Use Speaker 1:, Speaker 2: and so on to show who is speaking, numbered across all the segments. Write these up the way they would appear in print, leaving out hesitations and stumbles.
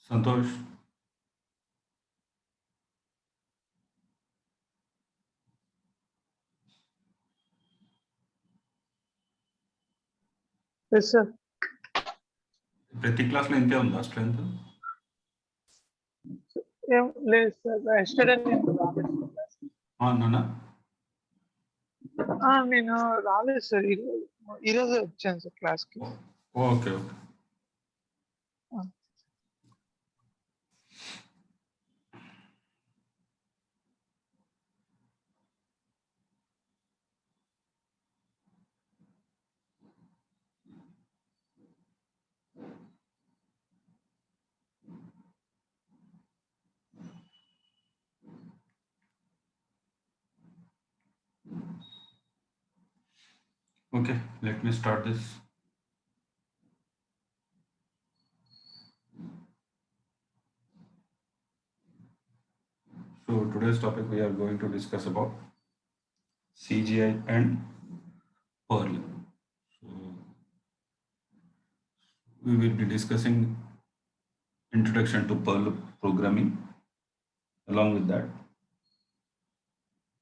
Speaker 1: Santosh,
Speaker 2: Yes, sir.
Speaker 1: ప్రతి క్లాస్లో ఇంతే ఉందా స్ట్రెంత్?
Speaker 2: ఏం లేదు సార్. yesterday నేను రాలేదు సార్.
Speaker 1: నాన్న
Speaker 2: నేను రాలేదు సార్. ఈరోజే వచ్చాను సార్ క్లాస్కి.
Speaker 1: Okay okay.
Speaker 2: ఆ,
Speaker 1: Okay, let me start this. So today's topic we are going to discuss about CGI and Perl. So we will be discussing introduction to Perl programming. Along with that,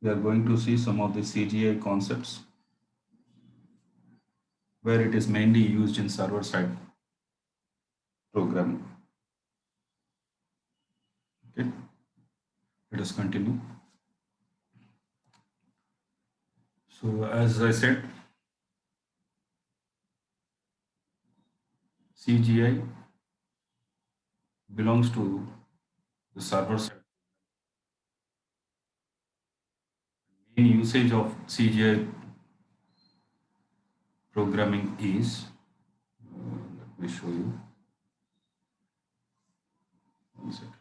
Speaker 1: we are going to see some of the CGI concepts where it is mainly used in server-side programming. Okay, let us continue. So as I said, CGI belongs to the server side. Main usage of CGI programming is, let me show you. One second.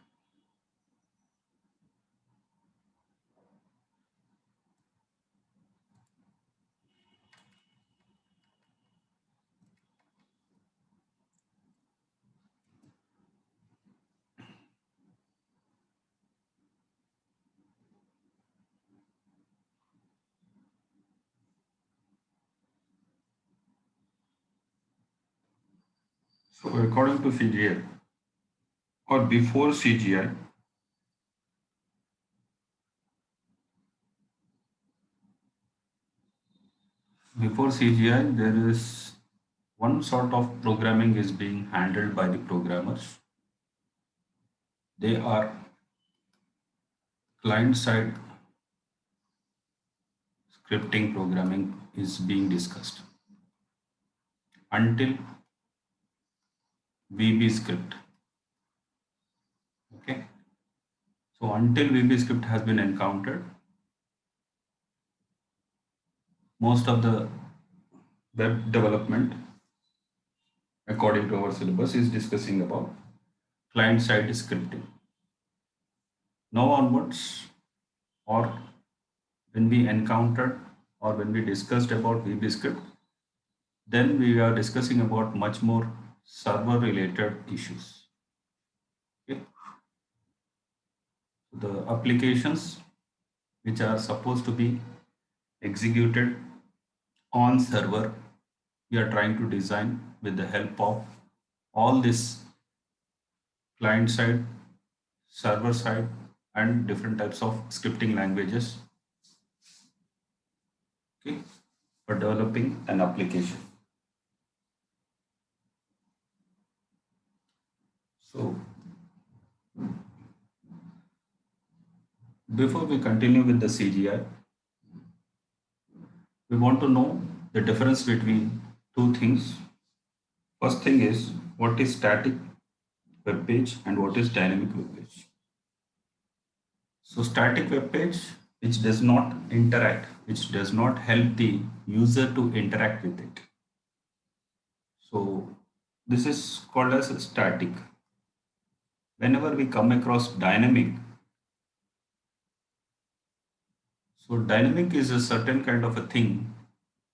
Speaker 1: So according to CGI or before CGI, there is one sort of programming is being handled by the programmers. They are client side scripting programming is being discussed until VB script. Okay. So until VB script has been encountered, most of the web development, according to our syllabus, is discussing about client side scripting. Now onwards, or when we encountered or when we discussed about VB script, then we are discussing about much more server related issues. Okay. The applications which are supposed to be executed on server, we are trying to design with the help of all this client side, server side, and different types of scripting languages, okay, for developing an application. So before we continue with the CGI, we want to know the difference between two things. First thing is what is static web page and what is dynamic web page. So static web page which does not interact, which does not help the user to interact with it. So this is called as static. Whenever we come across dynamic, so dynamic is a certain kind of a thing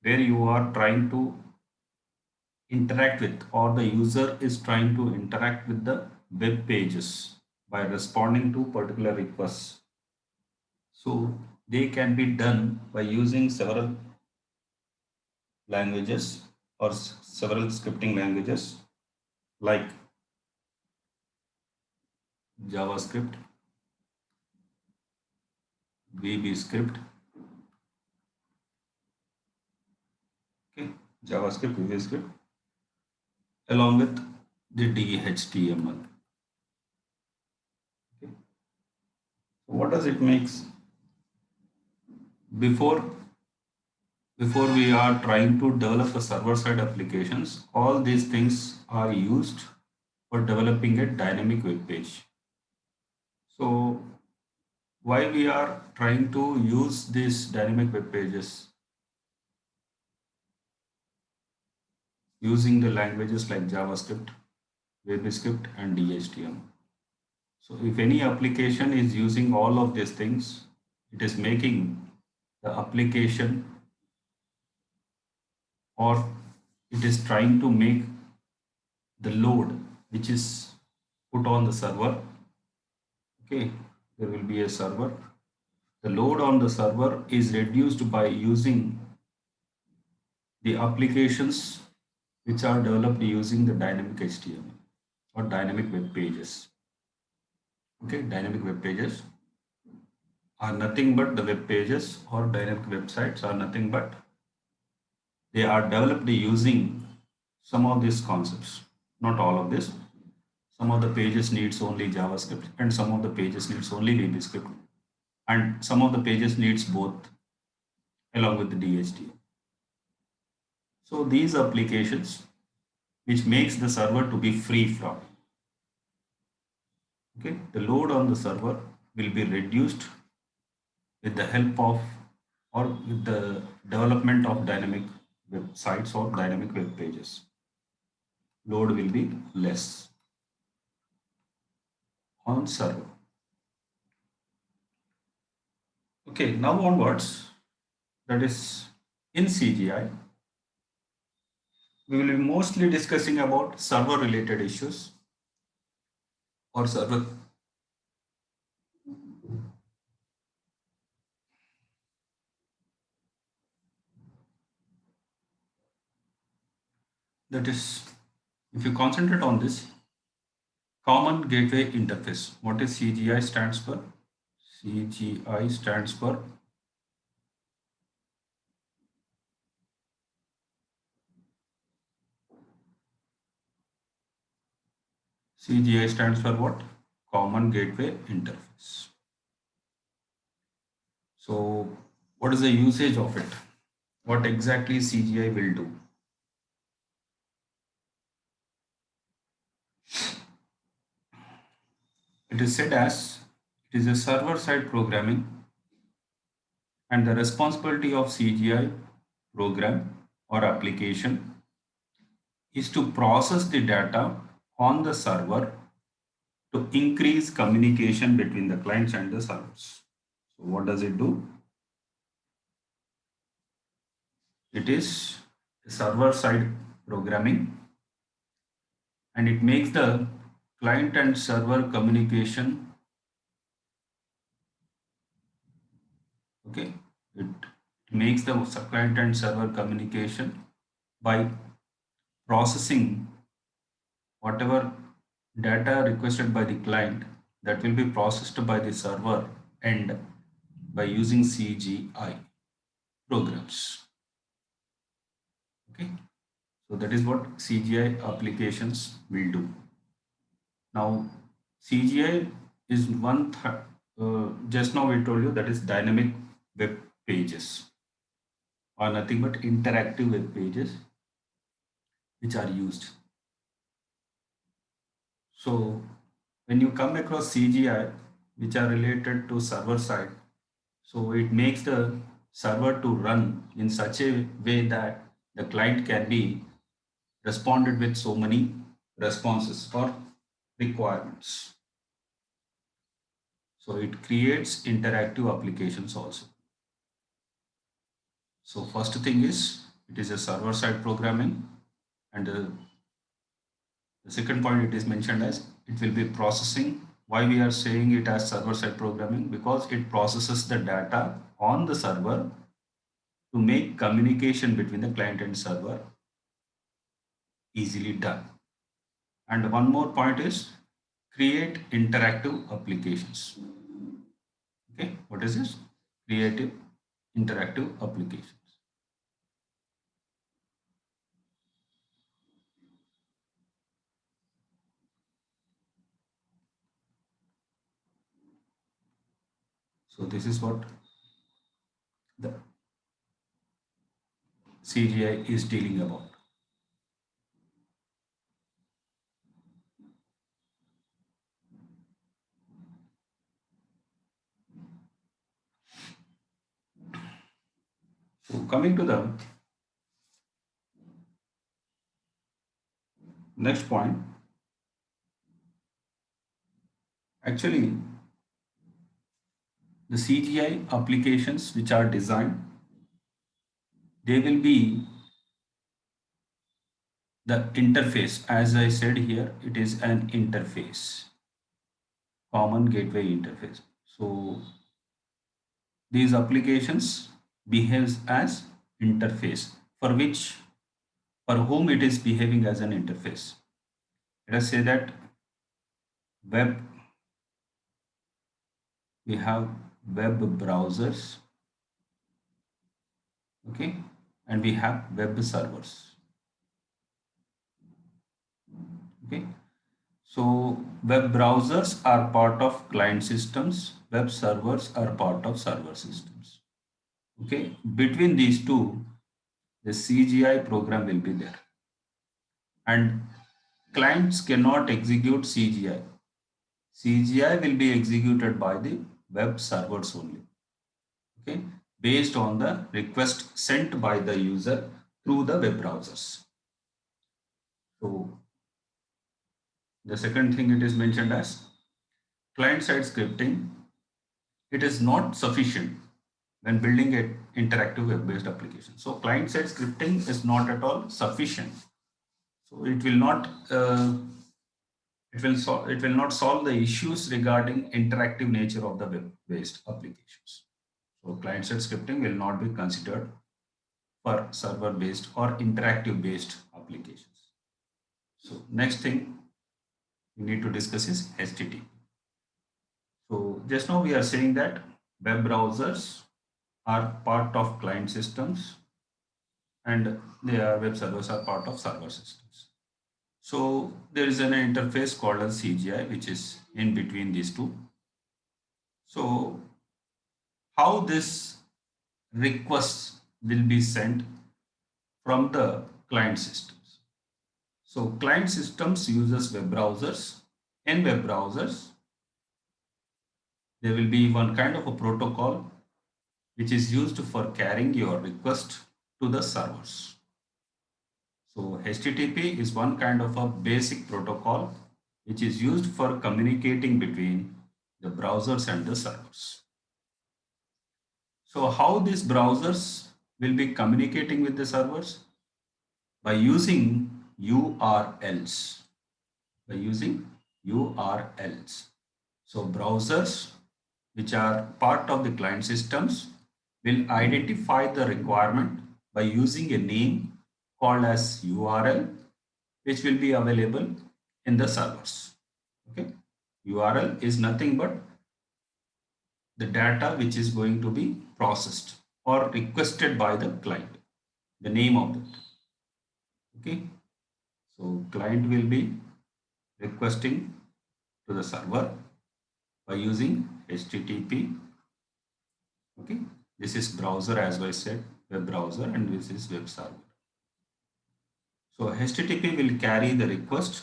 Speaker 1: where you are trying to interact with, or the user is trying to interact with the web pages by responding to particular requests. So they can be done by using several languages or several scripting languages like JavaScript, VB script, okay, JavaScript, VB script, along with the DHTML. Okay. So what does it makes? Before before we are trying to develop the server side applications, all these things are used for developing a dynamic web page. So why we are trying to use these dynamic web pages using the languages like JavaScript, VBScript and DHTML. So if any application is using all of these things, it is making the application, or it is trying to make the load which is put on the server. Okay, there will be a server. The load on the server is reduced by using the applications which are developed using the dynamic HTML or dynamic web pages. Okay, dynamic web pages are nothing but the web pages, or dynamic websites are nothing but they are developed using some of these concepts, not all of this. Some of the pages needs only JavaScript and some of the pages needs only VBScript and some of the pages needs both along with the DHTML. So these applications which makes the server to be free from, okay, the load on the server will be reduced with the help of or with the development of dynamic websites or dynamic web pages. Load will be less on server. Okay, now onwards, that is in CGI, we will be mostly discussing about server related issues or server. That is, if you concentrate on this, Common Gateway Interface. What is CGI stands for? CGI stands for CGI stands for what? Common Gateway Interface. So, what is the usage of it? What exactly CGI will do? It is said as it is a server side programming, and the responsibility of CGI program or application is to process the data on the server to increase communication between the clients and the servers. So what does it do? It is server side programming, and it makes the client and server communication, okay, it makes the client and server communication by processing whatever data requested by the client, that will be processed by the server end by using CGI programs. Okay, so that is what CGI applications will do. Now, CGI is just now we told you, that is dynamic web pages or nothing but interactive web pages which are used. So when you come across CGI which are related to server side, so it makes the server to run in such a way that the client can be responded with so many responses or requirements. So it creates interactive applications also. So first thing is it is a server side programming, and the second point it is mentioned as it will be processing. Why we are saying it as server side programming? Because it processes the data on the server to make communication between the client and server easily done. And one more point is create interactive applications. Okay, what is this? Creative interactive applications. So this is what the CGI is dealing about. So coming to the next point, actually the CGI applications which are designed, they will be the interface. As I said here, it is an interface, common gateway interface. So these applications behaves as interface for which, for whom it is behaving as an interface. Let us say that web, we have web browsers, okay, and we have web servers, okay. So web browsers are part of client systems, web servers are part of server systems, okay. Between these two, the CGI program will be there, and clients cannot execute CGI. CGI will be executed by the web servers only, okay, based on the request sent by the user through the web browsers. So the second thing it is mentioned as client-side scripting. It is not sufficient when building an interactive web-based application. So client-side scripting is not at all sufficient. So it will not it will not solve the issues regarding interactive nature of the web-based applications. So client-side scripting will not be considered for server-based or interactive-based applications. So next thing we need to discuss is HTTP. So just now we are saying that web browsers are part of client systems and their web servers are part of server systems. So there is an interface called as CGI which is in between these two. So how this requests will be sent from the client systems. So client systems uses web browsers. In web browsers, there will be one kind of a protocol which is used for carrying your request to the servers. So HTTP is one kind of a basic protocol which is used for communicating between the browsers and the servers. So how these browsers will be communicating with the servers? By using URLs. By using URLs. So browsers which are part of the client systems will identify the requirement by using a name called as URL, which will be available in the servers. Okay, URL is nothing but the data which is going to be processed or requested by the client, the name of it. Okay, so client will be requesting to the server by using HTTP. Okay, this is browser, as I said, web browser, and this is web server. So HTTP will carry the request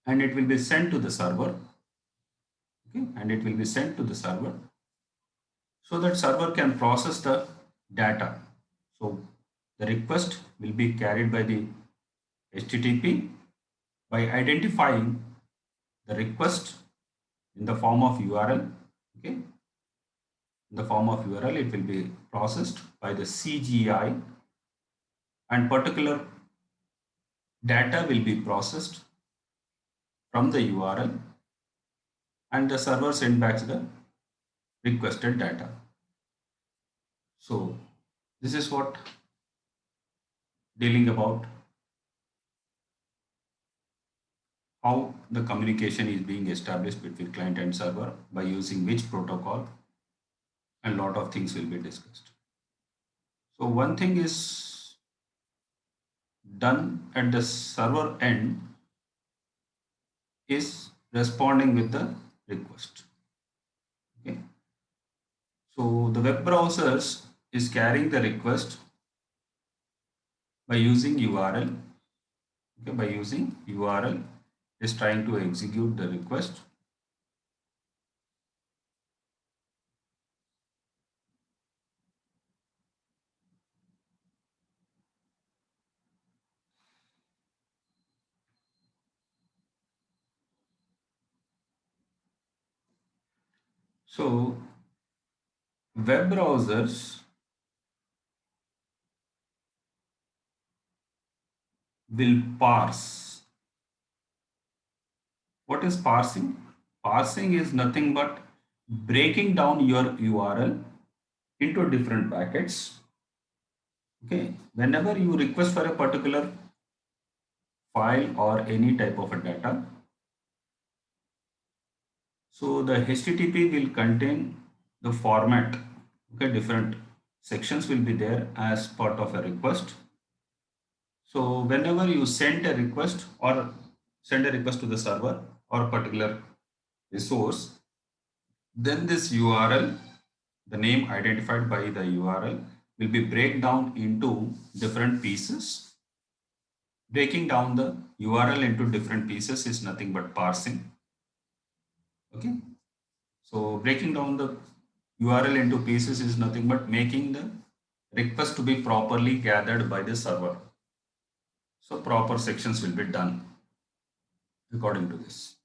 Speaker 1: and it will be sent to the server. Okay, and it will be sent to the server so that server can process the data. So the request will be carried by the HTTP by identifying the request in the form of URL. Okay, in the form of URL, it will be processed by the CGI, and particular data will be processed from the URL, and the server send back the requested data. So this is what dealing about how the communication is being established between client and server by using which protocol, and lot of things will be discussed. So one thing is done at the server end is responding with the request. Okay. So the web browsers is carrying the request by using URL. Okay, by using URL is trying to execute the request. So web browsers will parse. What is parsing? Parsing is nothing but breaking down your URL into different packets. Okay, whenever you request for a particular file or any type of a data, so the HTTP will contain the format. Okay, different sections will be there as part of a request. So whenever you send a request or send a request to the server or a particular resource, then this URL, the name identified by the URL, will be break down into different pieces. Breaking down the URL into different pieces is nothing but parsing. Okay. So breaking down the URL into pieces is nothing but making the request to be properly gathered by the server. So proper sections will be done according to this.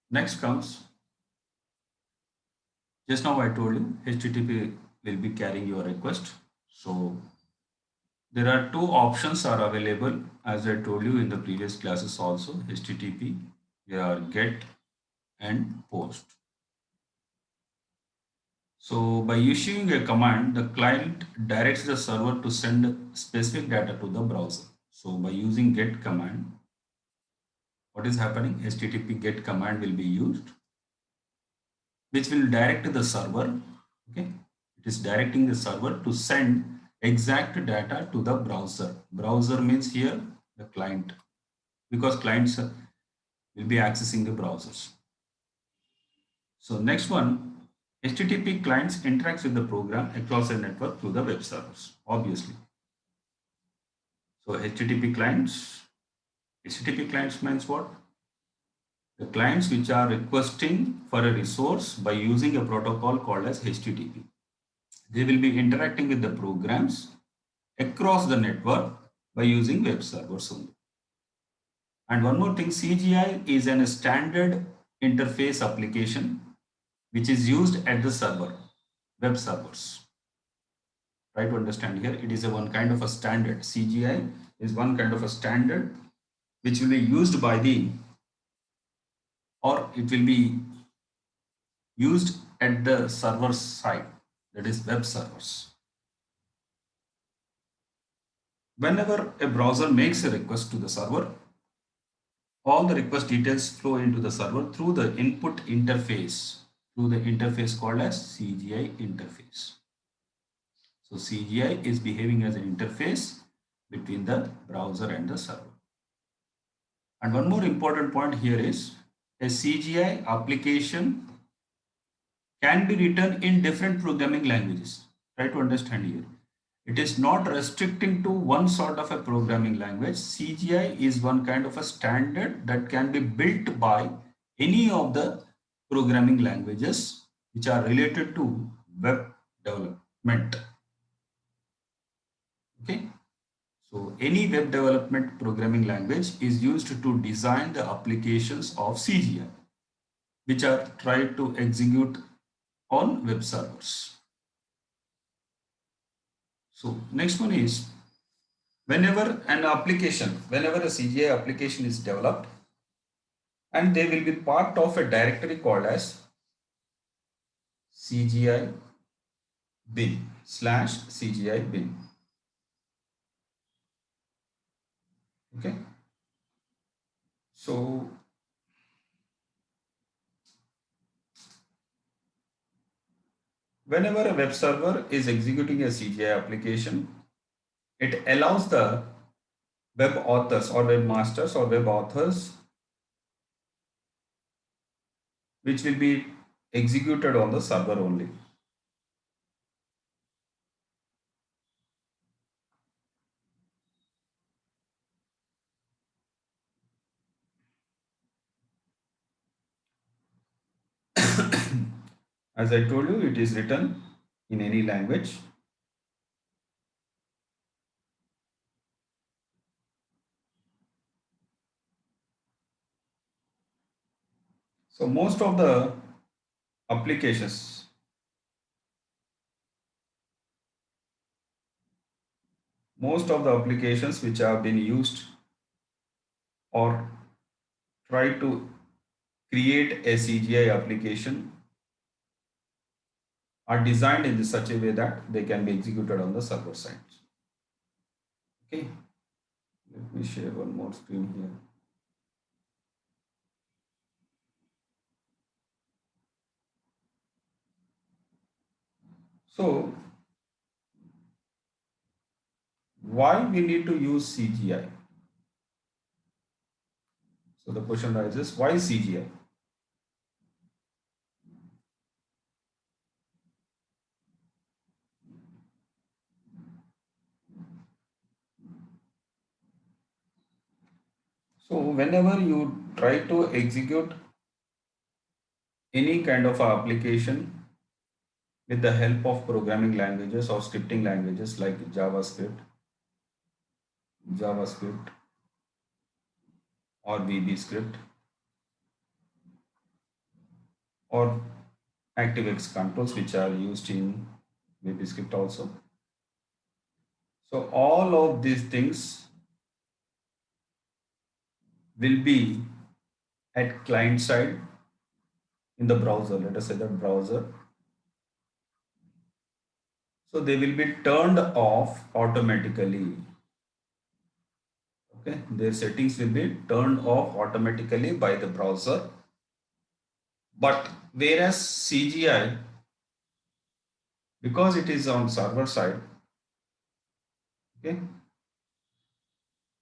Speaker 1: Next comes, just now I told you HTTP will be carrying your request. So there are two options are available as I told you in the previous classes also. HTTP, there are GET and POST. So by issuing a command, the client directs the server to send specific data to the browser. So by using GET command, what is happening? HTTP GET command will be used, which will direct the server. Okay, it is directing the server to send exact data to the browser. Browser means here the client, because clients will be accessing the browsers. So next one, HTTP clients interacts with the program across a network through the web servers, obviously. So HTTP clients means what? The clients which are requesting for a resource by using a protocol called as HTTP. They will be interacting with the programs across the network by using web servers only. And one more thing, CGI is a standard interface application which is used at the server, web servers. Try to understand here, it is a one kind of a standard. CGI is one kind of a standard which will be used by the, or it will be used at the server side, that is web servers. Whenever a browser makes a request to the server, all the request details flow into the server through the input interface, through the interface called as CGI interface. So CGI is behaving as an interface between the browser and the server. And one more important point here is a CGI application can be written in different programming languages. Try to understand here. It is not restricting to one sort of a programming language. CGI is one kind of a standard that can be built by any of the programming languages which are related to web development. Okay. So any web development programming language is used to design the applications of CGI, which are tried to execute on web servers. So next one is, whenever a CGI application is developed, and they will be part of a directory called as CGI bin /CGI bin. Okay. So whenever a web server is executing a CGI application, it allows the web authors or webmasters or web authors, which will be executed on the server only. As I told you, it is written in any language. So applications, most of the applications which have been used or try to create a CGI application are designed in such a way that they can be executed on the server side. Okay, let me share one more screen here. So why we need to use CGI? So the question arises, why CGI? So whenever you try to execute any kind of application with the help of programming languages or scripting languages like JavaScript or VB script or ActiveX controls which are used in VB script also. So all of these things will be at client side in the browser. Let us say the browser. So they will be turned off automatically. Okay, their settings will be turned off automatically by the browser. But whereas CGI, because it is on server side, okay,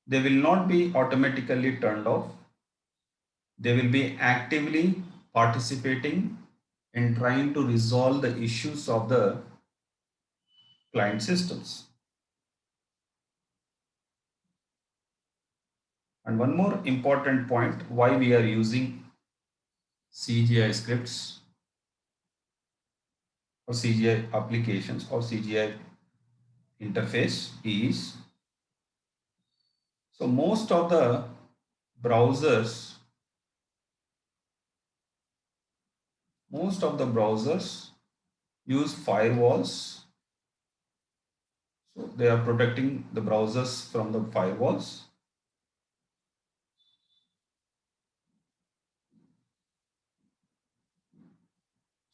Speaker 1: they will not be automatically turned off. They will be actively participating in trying to resolve the issues of the client systems. And one more important point why we are using CGI scripts or CGI applications or CGI interface is, so browsers most of the browsers use firewalls. So they are protecting the browsers from the firewalls.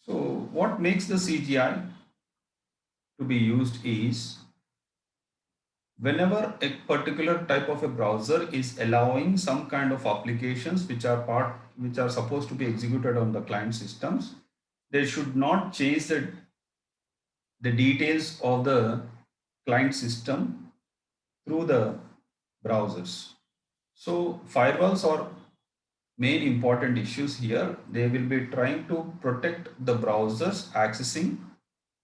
Speaker 1: So what makes the CGI to be used is whenever a particular type of a browser is allowing some kind of applications which are supposed to be executed on the client systems, they should not change the details of the client system through the browsers. So firewalls are main important issues here. They will be trying to protect the browsers accessing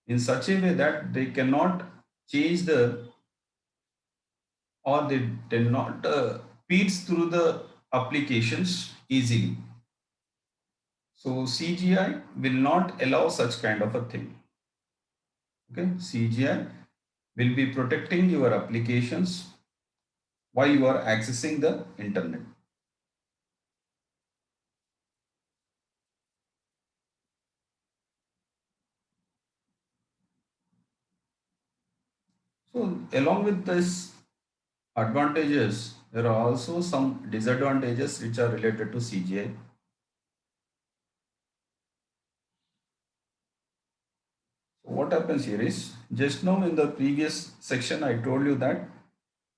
Speaker 1: in such a way that they cannot change the or they did not peeks through the applications easily. So CGI will not allow such kind of a thing. Okay, CGI will be protecting your applications while you are accessing the internet. So along with this advantages, there are also some disadvantages which are related to CGI. So what happens here is, just now in the previous section I told you that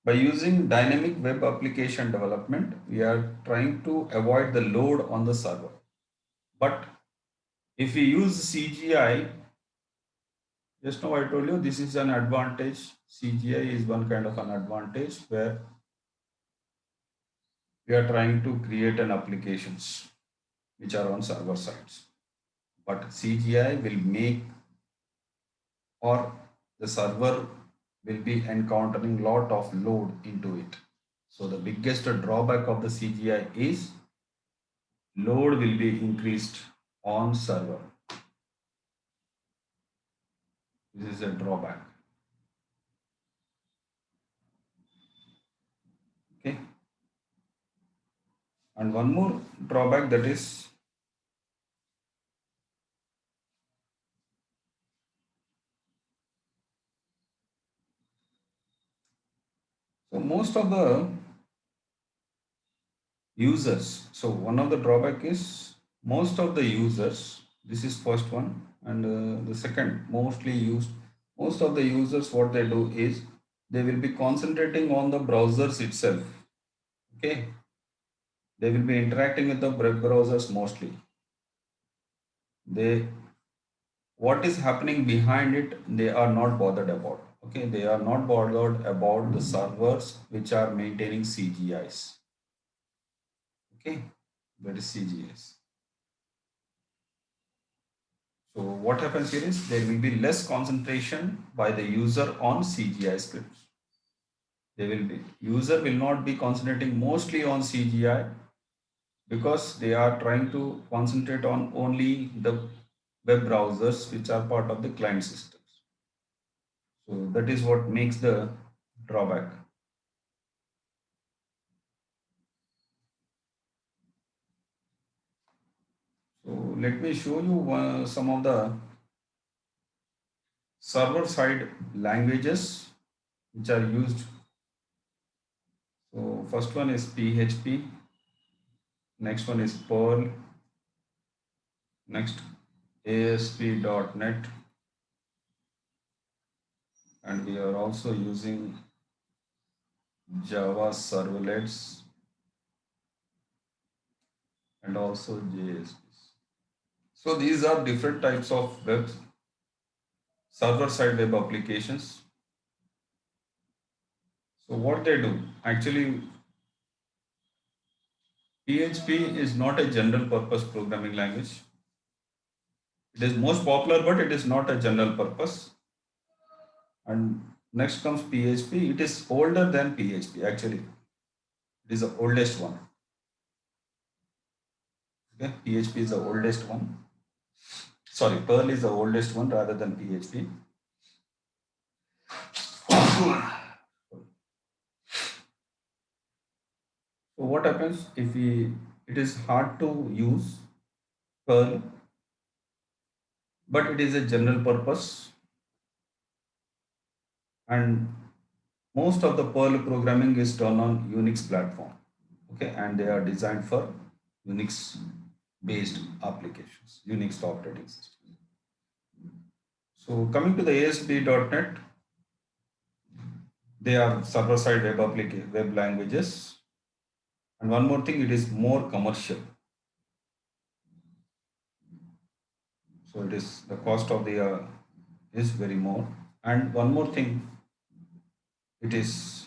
Speaker 1: By using dynamic web application development, we are trying to avoid the load on the server. But if we use CGI, just now I told you this is an advantage. CGI is one kind of an advantage where we are trying to create an applications which are on server sides. But CGI will make, or the server will be encountering lot of load into it. So the biggest drawback of the CGI is load will be increased on server. This is a drawback. Okay. And one more drawback, that is so most of the users. So one of the drawback is most of the users. This is first one, and the second mostly used. Most of the users, what they do is they will be concentrating on the browsers itself. Okay, they will be interacting with the browsers mostly. They, what is happening behind it, they are not bothered about. Okay, they are not bothered about the servers which are maintaining CGIs. Okay, that is CGIs. So what happens here is there will be less concentration by the user on CGI scripts. They will be, user will not be concentrating mostly on CGI because they are trying to concentrate on only the web browsers which are part of the client systems. So that is what makes the drawback. So let me show you some of the server side languages which are used. So first one is PHP, next one is Perl, next ASP.NET, and we are also using Java servlets and also JSP. So these are different types of web server side web applications. So what they do, actually PHP is not a general purpose programming language. It is most popular, but it is not a general purpose. And next comes PHP. It is older than PHP actually. It is the oldest one. Okay, PHP is the oldest one. Sorry, Perl is the oldest one rather than PHP. So what happens if we, it is hard to use Perl, but it is a general purpose, and most of the Perl programming is done on Unix platform. Okay, and they are designed for Unix based applications, Unix operating system. So coming to the ASP.NET, they are server side web languages. And one more thing, it is more commercial. So it is the cost of the is very more. And one more thing, it is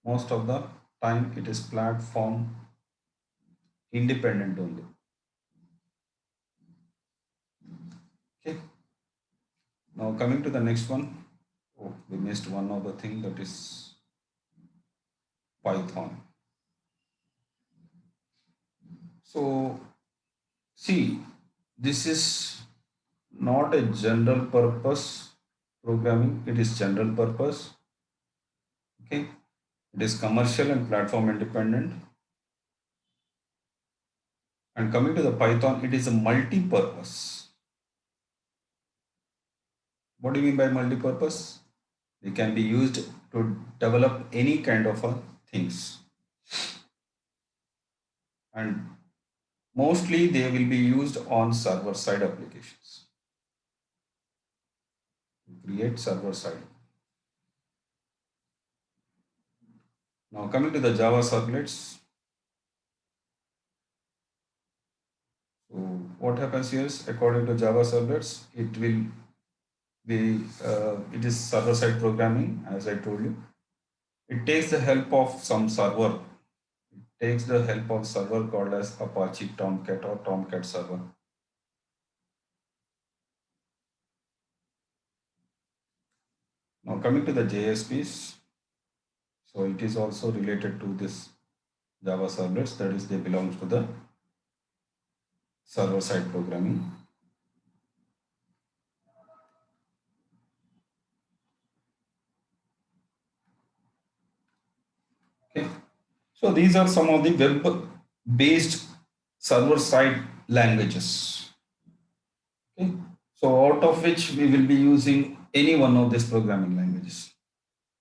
Speaker 1: most of the time it is platform independent only. Okay. Now coming to the next one. Oh, we missed one other thing, that is Python. So see, this is not a general purpose programming, it is general purpose. Okay, it is commercial and platform independent. And coming to the Python, it is a multi-purpose. What do you mean by multi-purpose? They can be used to develop any kind of things. And mostly they will be used on server side applications. Create server side. Now coming to the Java servlets. So what happens here is, according to Java servlets, it is server-side programming, as I told you. It takes the help of some server. It takes the help of server called as Apache Tomcat or Tomcat server. Now coming to the JSPs, so it is also related to this Java servlets, that is, they belong to the server-side programming. Okay, so these are some of the web-based server-side languages. Okay, so out of which we will be using any one of these programming languages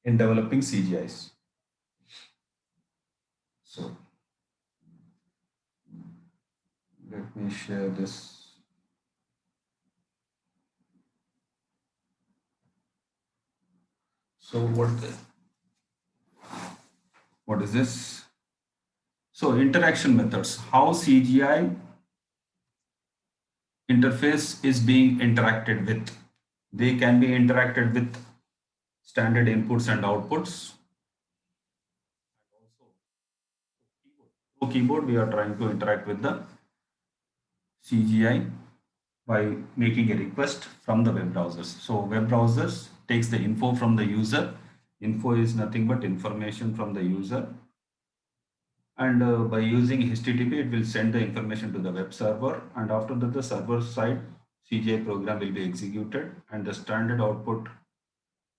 Speaker 1: in developing CGIs. So let me share this. So what is this? So interaction methods, how CGI interface is being interacted with. They can be interacted with standard inputs and outputs. Through keyboard, we are trying to interact with the CGI by making a request from the web browsers. So web browsers takes the info from the user. Info is nothing but information from the user. And by using HTTP, it will send the information to the web server. And after that, the server side CGI program will be executed, and the standard output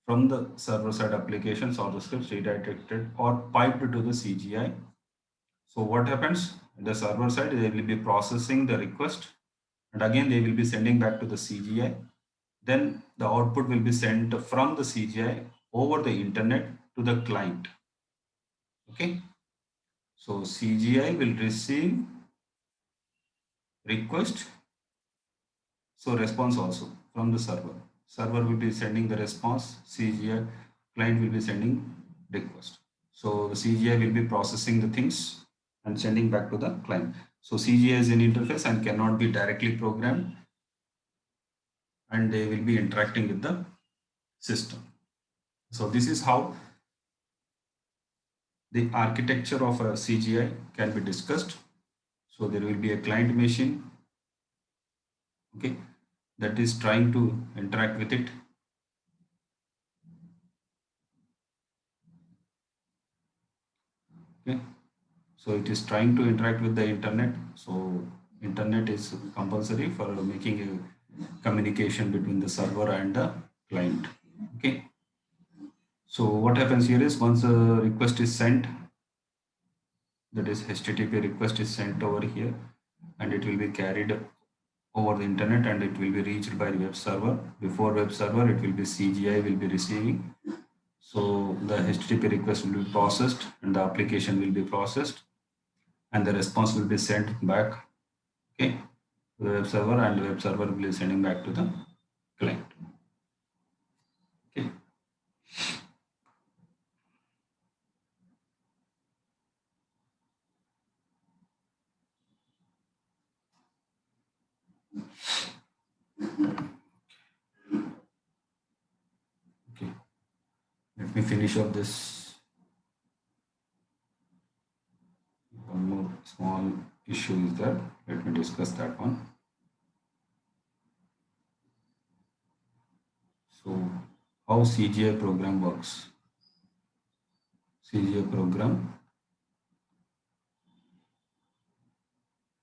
Speaker 1: from the server side applications or the scripts redirected or piped to the CGI. So what happens? The server side, they will be processing the request, and again they will be sending back to the CGI. Then the output will be sent from the CGI over the internet to the client. Okay. So CGI will receive request, so response also from the server. Server will be sending the response, CGI client will be sending request. So the CGI will be processing the things and sending back to the client. So CGI is an interface and cannot be directly programmed, and they will be interacting with the system. So this is how the architecture of a CGI can be discussed. So there will be a client machine, okay, that is trying to interact with it. Okay, so it is trying to interact with the internet. So internet is compulsory for making a communication between the server and the client. Okay, so what happens here is, once a request is sent, that is HTTP request is sent over here, and it will be carried over the internet, and it will be reached by web server. Before web server, it will be CGI will be receiving. So the HTTP request will be processed, and the application will be processed, and the response will be sent back, okay, to the web server, and the web server will be sending back to the client. Okay. Okay. Let me finish off this. One more small issue is there. Let me discuss that one. So how CGI program works? CGI program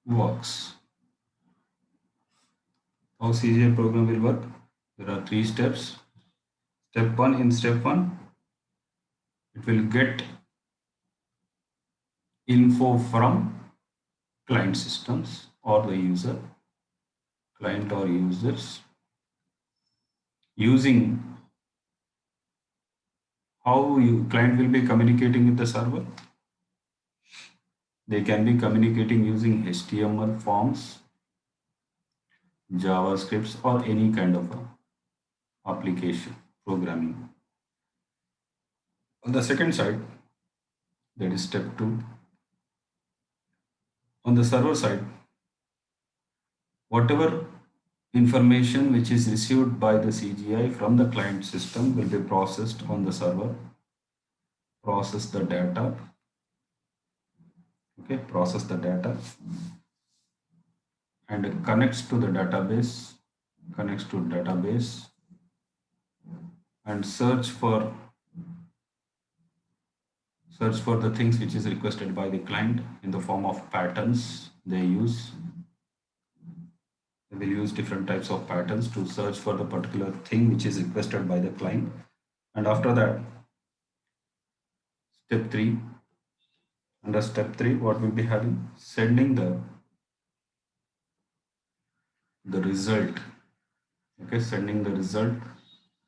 Speaker 1: works. How CGI program will work? There are 3 steps. Step 1, in step 1, it will get info from client systems or the user, client or users, using how client will be communicating with the server. They can be communicating using HTML forms, JavaScripts, or any kind of application programming. On the second side, That is step 2. On the server side, whatever information which is received by the CGI from the client system will be processed on the server, process the data, okay, process the data and connects to the database and search for the things which is requested by the client in the form of patterns they use. They will use different types of patterns to search for the particular thing which is requested by the client. And after that, step 3, under step 3, what we'll be having? Sending the result. Okay, sending the result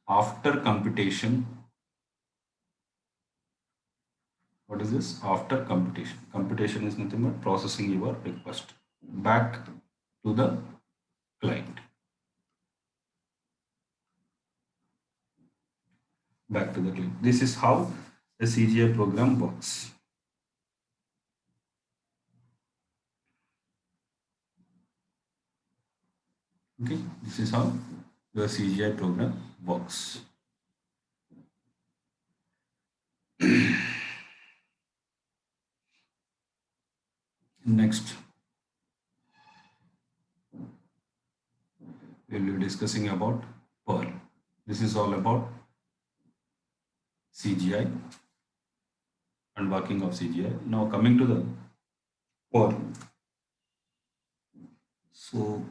Speaker 1: after computation. What is this? After computation. Computation is nothing but processing your request back to the client. Back to the client. This is how the CGI program works. Okay, this is how the CGI program works. Next, we'll be discussing about Perl. This is all about CGI and working of CGI. Now coming to the Perl. So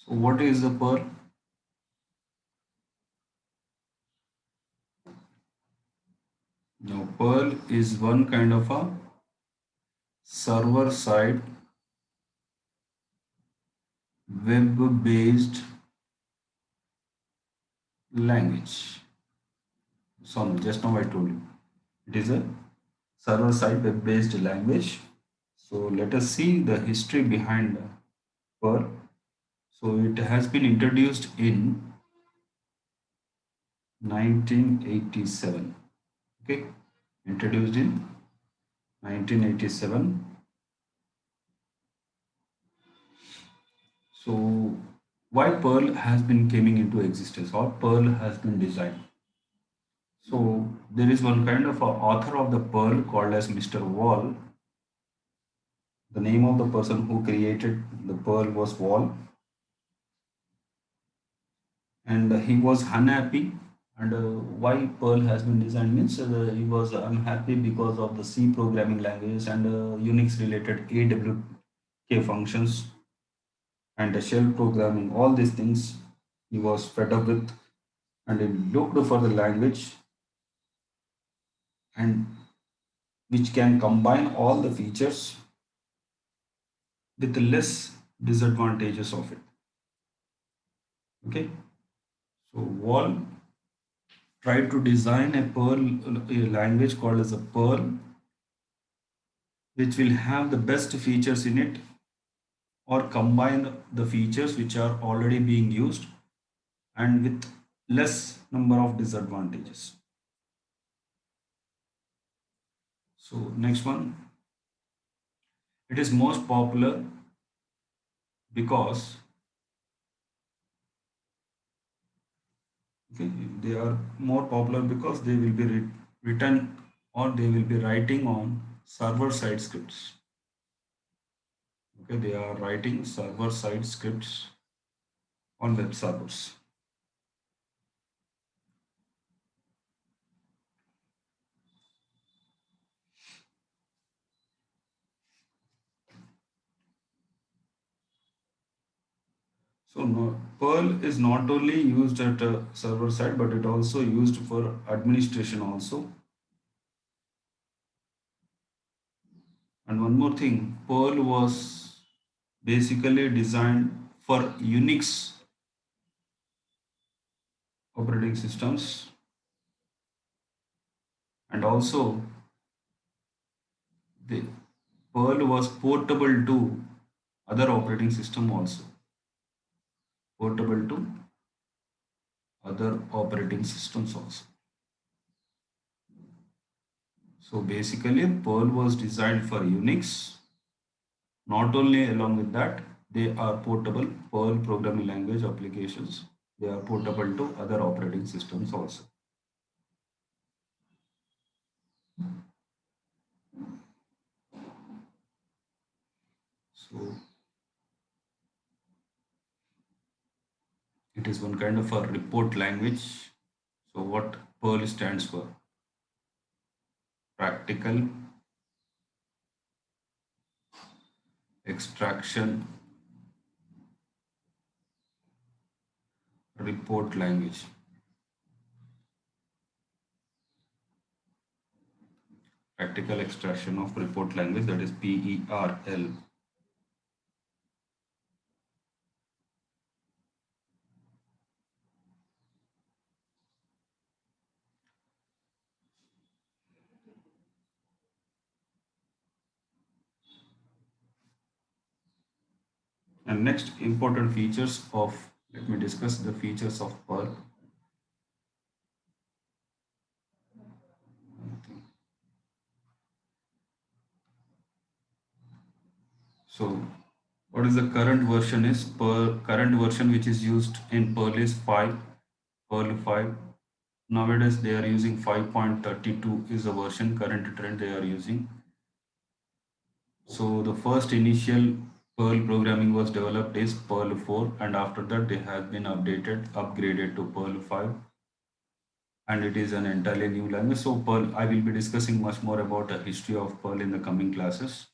Speaker 1: what is the Perl? Now Perl is one kind of a server side web based language. So just now I told you it is a server side web based language. So let us see the history behind Perl. So it has been introduced in 1987. Okay, introduced in 1987. So why Perl has been coming into existence or Perl has been designed? So there is one kind of a author of the Perl called as Mr. Wall. The name of the person who created the Perl was Wall, and he was unhappy. And why Perl has been designed means he was unhappy because of the C programming language and Unix related AWK functions and the shell programming. All these things he was fed up with, and he looked for the language and which can combine all the features with less disadvantages of it. Okay, so Wall tried to design a language called as a Perl, which will have the best features in it or combine the features which are already being used and with less number of disadvantages. So next one, it is most popular because okay, they are more popular because they will be written or they will be writing on server side scripts. Okay, they are writing server side scripts on web servers. So no, Perl is not only used at a server side, but it also used for administration also. And one more thing, Perl was basically designed for Unix operating systems, and also the Perl was portable to other operating system also. Portable to other operating systems also. So basically Perl was designed for Unix. Not only along with that, they are portable Perl programming language applications. They are portable to other operating systems also. So it is one kind of a report language. So what Perl stands for? Practical extraction report language. Practical extraction of report language, that is PERL. And next important features of, let me discuss the features of Perl. So what is the current version is current version which is used in Perl is 5, Perl 5. Nowadays they are using 5.32 is the version current trend they are using. So the first initial Perl programming was developed is Perl 4, and after that they have been upgraded to Perl 5, and it is an entirely new language. So Perl, I will be discussing much more about the history of Perl in the coming classes.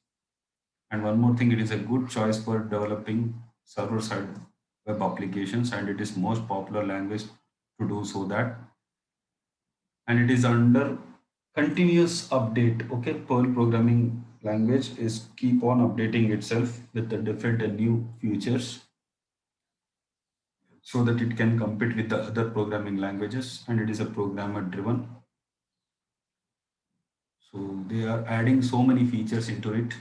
Speaker 1: And one more thing, it is a good choice for developing server-side web applications, and it is most popular language to do so that. And it is under continuous update. Okay, Perl programming language is keep on updating itself with the different and new features so that it can compete with the other programming languages, and it is a programmer driven. So they are adding so many features into it